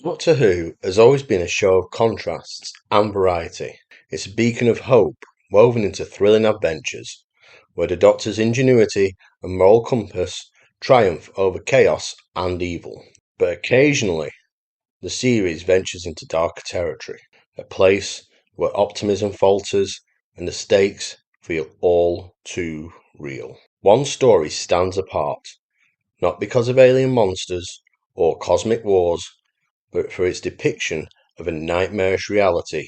Doctor Who has always been a show of contrasts and variety. It's a beacon of hope woven into thrilling adventures, where the Doctor's ingenuity and moral compass triumph over chaos and evil. But occasionally, the series ventures into darker territory, a place where optimism falters and the stakes feel all too real. One story stands apart, not because of alien monsters or cosmic wars, but for its depiction of a nightmarish reality,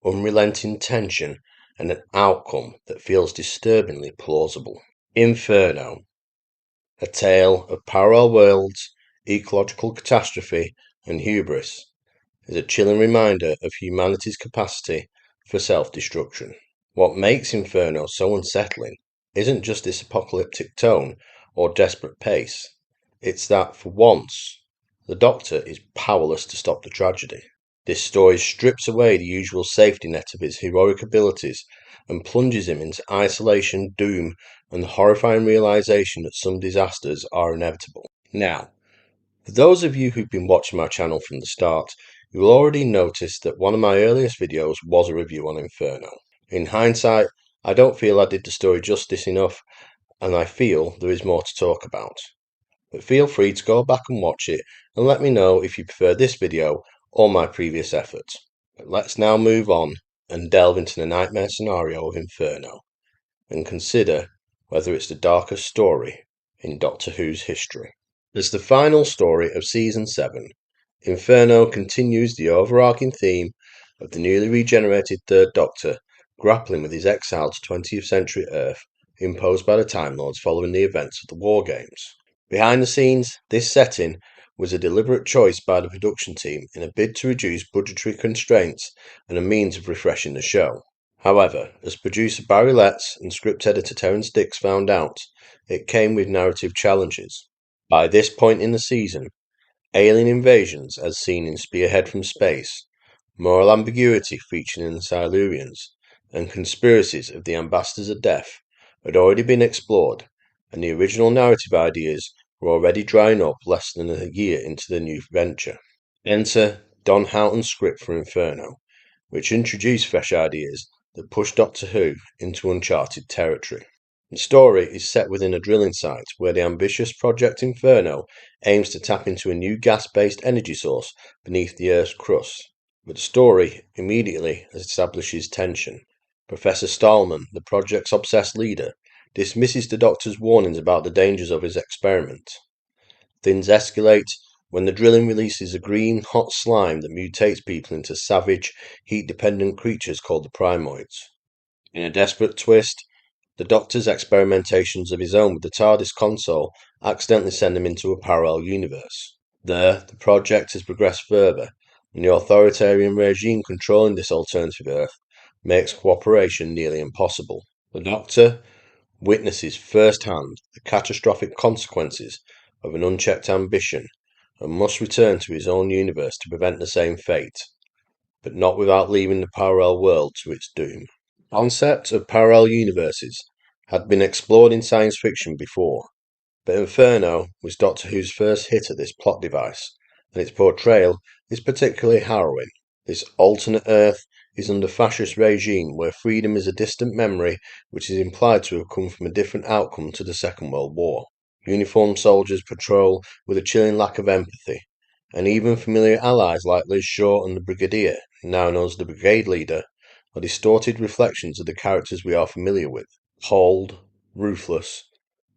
unrelenting tension, and an outcome that feels disturbingly plausible. Inferno, a tale of parallel worlds, ecological catastrophe, and hubris, is a chilling reminder of humanity's capacity for self-destruction. What makes Inferno so unsettling isn't just its apocalyptic tone or desperate pace, it's that, for once, the Doctor is powerless to stop the tragedy. This story strips away the usual safety net of his heroic abilities and plunges him into isolation, doom, and the horrifying realization that some disasters are inevitable. Now, for those of you who've been watching my channel from the start, you will already notice that one of my earliest videos was a review on Inferno. In hindsight, I don't feel I did the story justice enough, and I feel there is more to talk about. But feel free to go back and watch it and let me know if you prefer this video or my previous efforts. But let's now move on and delve into the nightmare scenario of Inferno and consider whether it's the darkest story in Doctor Who's history. As the final story of Season 7, Inferno continues the overarching theme of the newly regenerated Third Doctor grappling with his exile to 20th century Earth imposed by the Time Lords following the events of the War Games. Behind the scenes, this setting was a deliberate choice by the production team in a bid to reduce budgetary constraints and a means of refreshing the show. However, as producer Barry Letts and script editor Terence Dicks found out, it came with narrative challenges. By this point in the season, alien invasions as seen in Spearhead from Space, moral ambiguity featured in the Silurians, and conspiracies of the Ambassadors of Death had already been explored, and the original narrative ideas were already drying up less than a year into the new venture. Enter Don Houghton's script for Inferno, which introduced fresh ideas that pushed Doctor Who into uncharted territory. The story is set within a drilling site where the ambitious Project Inferno aims to tap into a new gas-based energy source beneath the Earth's crust. But the story immediately establishes tension. Professor Stallman, the project's obsessed leader, dismisses the Doctor's warnings about the dangers of his experiment. Things escalate when the drilling releases a green, hot slime that mutates people into savage, heat-dependent creatures called the Primoids. In a desperate twist, the Doctor's experimentations of his own with the TARDIS console accidentally send him into a parallel universe. There, the project has progressed further, and the authoritarian regime controlling this alternative Earth makes cooperation nearly impossible. The Doctor witnesses firsthand the catastrophic consequences of an unchecked ambition and must return to his own universe to prevent the same fate, but not without leaving the parallel world to its doom. The concept of parallel universes had been explored in science fiction before, but Inferno was Doctor Who's first hit at this plot device, and its portrayal is particularly harrowing. This alternate Earth is under fascist regime where freedom is a distant memory which is implied to have come from a different outcome to the Second World War. Uniformed soldiers patrol with a chilling lack of empathy, and even familiar allies like Liz Shaw and the Brigadier, now known as the Brigade Leader, are distorted reflections of the characters we are familiar with, cold, ruthless,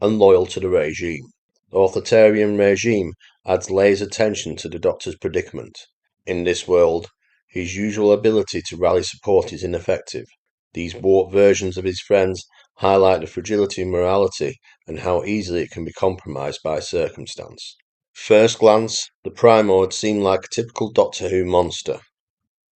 and loyal to the regime. The authoritarian regime adds layers of tension to the Doctor's predicament. In this world, his usual ability to rally support is ineffective. These warped versions of his friends highlight the fragility of morality and how easily it can be compromised by circumstance. First glance, the Primoids seem like a typical Doctor Who monster.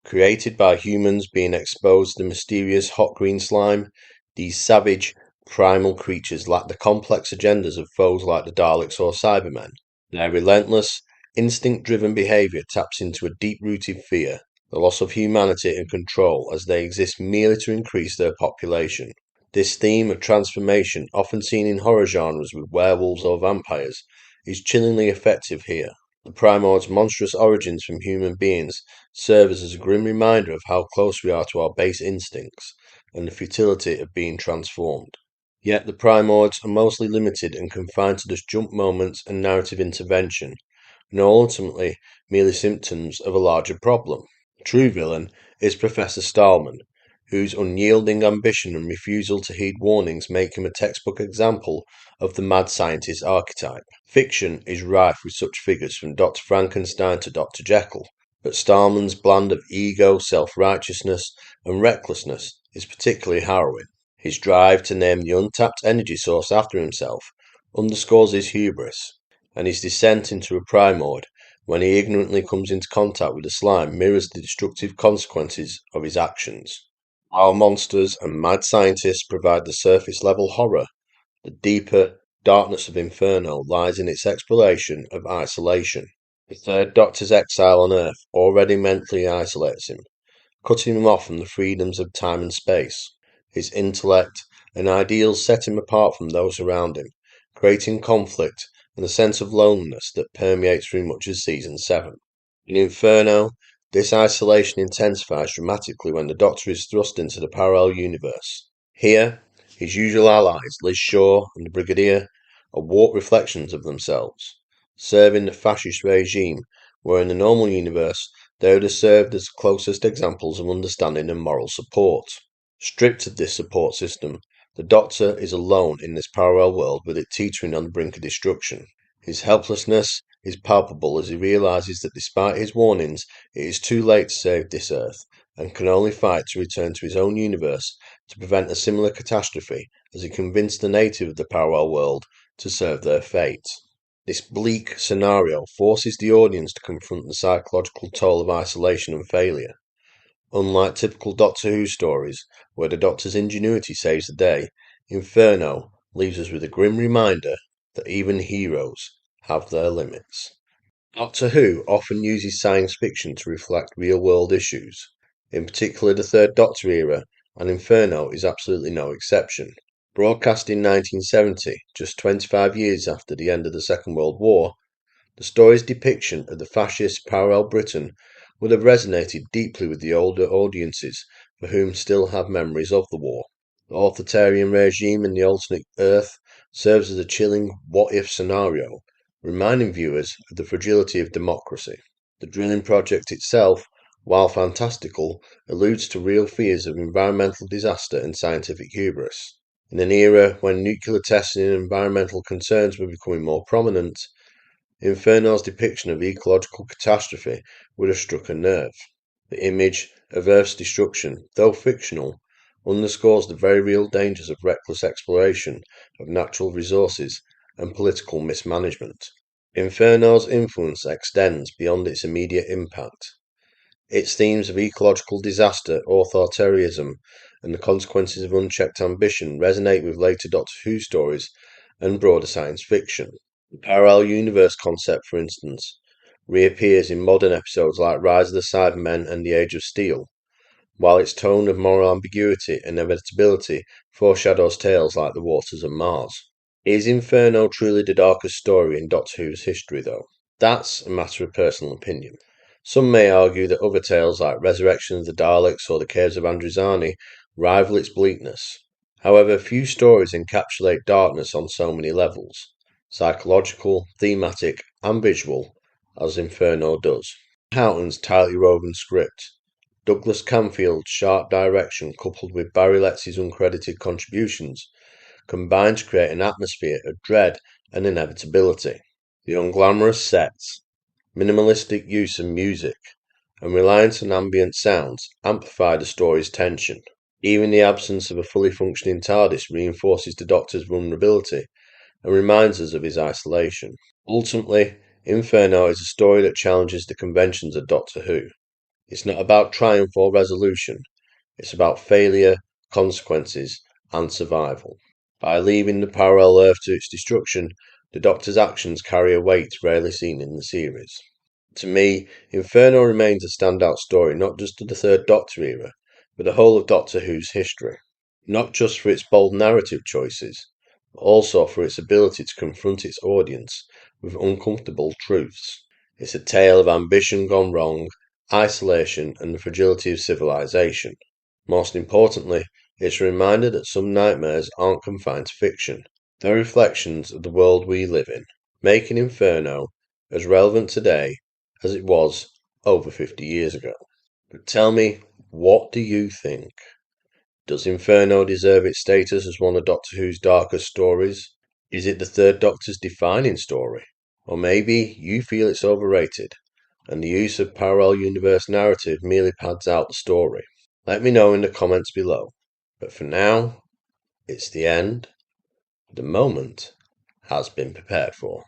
Created by humans being exposed to the mysterious hot green slime, these savage, primal creatures lack the complex agendas of foes like the Daleks or Cybermen. Their relentless, instinct-driven behaviour taps into a deep-rooted fear, the loss of humanity and control as they exist merely to increase their population. This theme of transformation, often seen in horror genres with werewolves or vampires, is chillingly effective here. The Primord's monstrous origins from human beings serve as a grim reminder of how close we are to our base instincts and the futility of being transformed. Yet the Primords are mostly limited and confined to just jump moments and narrative intervention, and are ultimately merely symptoms of a larger problem. The true villain is Professor Stahlman, whose unyielding ambition and refusal to heed warnings make him a textbook example of the mad scientist archetype. Fiction is rife with such figures from Dr. Frankenstein to Dr. Jekyll, but Stahlman's blend of ego, self-righteousness, and recklessness is particularly harrowing. His drive to name the untapped energy source after himself underscores his hubris, and his descent into a primord when he ignorantly comes into contact with the slime mirrors the destructive consequences of his actions. While monsters and mad scientists provide the surface level horror, the deeper darkness of Inferno lies in its exploration of isolation. The Third Doctor's exile on Earth already mentally isolates him, cutting him off from the freedoms of time and space. His intellect and ideals set him apart from those around him, creating conflict and a sense of loneliness that permeates through much of Season 7. In Inferno, this isolation intensifies dramatically when the Doctor is thrust into the parallel universe. Here, his usual allies, Liz Shaw and the Brigadier, are warped reflections of themselves, serving the fascist regime, where in the normal universe they would have served as closest examples of understanding and moral support. Stripped of this support system, the Doctor is alone in this parallel world with it teetering on the brink of destruction. His helplessness is palpable as he realizes that despite his warnings, it is too late to save this Earth, and can only fight to return to his own universe to prevent a similar catastrophe as he convinced the native of the parallel world to serve their fate. This bleak scenario forces the audience to confront the psychological toll of isolation and failure. Unlike typical Doctor Who stories, where the Doctor's ingenuity saves the day, Inferno leaves us with a grim reminder that even heroes have their limits. Doctor Who often uses science fiction to reflect real-world issues, in particular the Third Doctor era, and Inferno is absolutely no exception. Broadcast in 1970, just 25 years after the end of the Second World War, the story's depiction of the fascist parallel Britain would have resonated deeply with the older audiences for whom still have memories of the war. The authoritarian regime in the alternate Earth serves as a chilling what-if scenario, reminding viewers of the fragility of democracy. The drilling project itself, while fantastical, alludes to real fears of environmental disaster and scientific hubris. In an era when nuclear testing and environmental concerns were becoming more prominent, Inferno's depiction of ecological catastrophe would have struck a nerve. The image of Earth's destruction, though fictional, underscores the very real dangers of reckless exploration of natural resources and political mismanagement. Inferno's influence extends beyond its immediate impact. Its themes of ecological disaster, authoritarianism, and the consequences of unchecked ambition resonate with later Doctor Who stories and broader science fiction. The parallel universe concept, for instance, reappears in modern episodes like Rise of the Cybermen and The Age of Steel, while its tone of moral ambiguity and inevitability foreshadows tales like The Waters of Mars. Is Inferno truly the darkest story in Doctor Who's history, though? That's a matter of personal opinion. Some may argue that other tales like Resurrection of the Daleks or The Caves of Androzani rival its bleakness. However, few stories encapsulate darkness on so many levels, psychological, thematic, and visual, as Inferno does. Houghton's tightly woven script, Douglas Camfield's sharp direction coupled with Barry Letts's uncredited contributions combine to create an atmosphere of dread and inevitability. The unglamorous sets, minimalistic use of music, and reliance on ambient sounds amplify the story's tension. Even the absence of a fully functioning TARDIS reinforces the Doctor's vulnerability and reminds us of his isolation. Ultimately, Inferno is a story that challenges the conventions of Doctor Who. It's not about triumph or resolution, it's about failure, consequences, and survival. By leaving the parallel Earth to its destruction, the Doctor's actions carry a weight rarely seen in the series. To me, Inferno remains a standout story not just of the Third Doctor era, but the whole of Doctor Who's history. Not just for its bold narrative choices, but also for its ability to confront its audience with uncomfortable truths. It's a tale of ambition gone wrong, isolation, and the fragility of civilization. Most importantly, it's a reminder that some nightmares aren't confined to fiction. They're reflections of the world we live in, making Inferno as relevant today as it was over 50 years ago. But tell me, what do you think? Does Inferno deserve its status as one of Doctor Who's darkest stories? Is it the Third Doctor's defining story? Or maybe you feel it's overrated, and the use of parallel universe narrative merely pads out the story? Let me know in the comments below. But for now, it's the end. The moment has been prepared for.